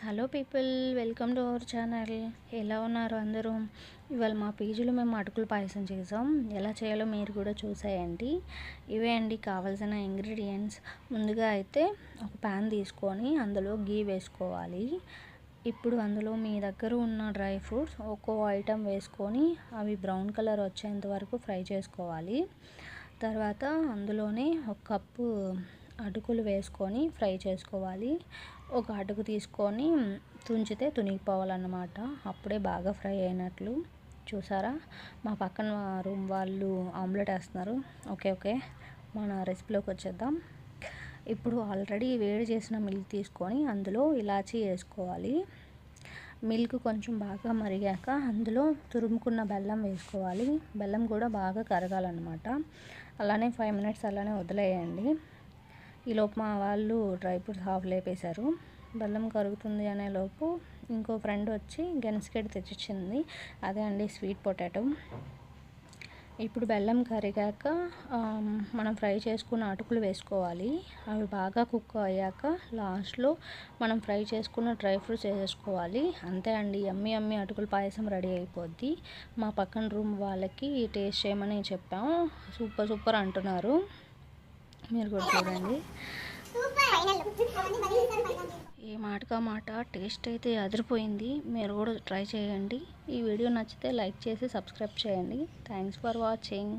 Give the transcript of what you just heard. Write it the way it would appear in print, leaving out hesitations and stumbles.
Hello people, welcome to our channel. ఎలా ఉన్నారు అందరూ? ఇవాళ మా పీజీలో మేము అటుకుల పాయసం చేసాం. ఎలా చేయాలో మీరు కూడా చూసేయండి. ఇవే అండి కావాల్సిన ఇంగ్రీడియంట్స్. ముందుగా అయితే ఒక ప్యాన్ తీసుకొని అందులో గీ వేసుకోవాలి. ఇప్పుడు అందులో మీ దగ్గర ఉన్న డ్రై ఫ్రూట్స్ ఒక్కో ఐటెం వేసుకొని అవి బ్రౌన్ కలర్ వచ్చేంత వరకు ఫ్రై చేసుకోవాలి. తర్వాత అందులోనే ఒక కప్పు అటుకులు వేసుకొని ఫ్రై చేసుకోవాలి. ఒక అటుకు తీసుకొని తుంచితే తునిగిపోవాలన్నమాట. అప్పుడే బాగా ఫ్రై అయినట్లు. చూసారా, మా పక్కన రూమ్ వాళ్ళు ఆమ్లెట్ వేస్తున్నారు. ఓకే, మన రెసిపీలోకి వచ్చేద్దాం. ఇప్పుడు ఆల్రెడీ వేడి చేసిన మిల్క్ తీసుకొని అందులో ఇలాచీ వేసుకోవాలి. మిల్క్ కొంచెం బాగా మరిగాక అందులో తురుముకున్న బెల్లం వేసుకోవాలి. బెల్లం కూడా బాగా కరగాలన్నమాట. అలానే 5 minutes అలానే వదిలేయండి. ఈలోపు మా వాళ్ళు డ్రై ఫ్రూట్స్ హాఫ్ లేపేశారు. బెల్లం కరుగుతుంది అనే లోపు ఇంకో ఫ్రెండ్ వచ్చి గెన్స్కెట్ తెచ్చిచ్చింది. అదే అండి స్వీట్ పొటాటో. ఇప్పుడు బెల్లం కరిగాక మనం ఫ్రై చేసుకున్న అటుకులు వేసుకోవాలి. అవి బాగా కుక్ అయ్యాక లాస్ట్లో మనం ఫ్రై చేసుకున్న డ్రై ఫ్రూట్స్ వేసుకోవాలి. అంతే అండి, యమ్మీ అటుకుల పాయసం రెడీ అయిపోద్ది. మా పక్కన రూమ్ వాళ్ళకి టేస్ట్ చేయమని చెప్పాము. సూపర్ అంటున్నారు. మీరు కూడా చూడండి. ఏ మాటగా మాట టేస్ట్ అయితే అదిరిపోయింది. మీరు కూడా ట్రై చేయండి. ఈ వీడియో నచ్చితే లైక్ చేసి సబ్స్క్రైబ్ చేయండి. Thanks for watching.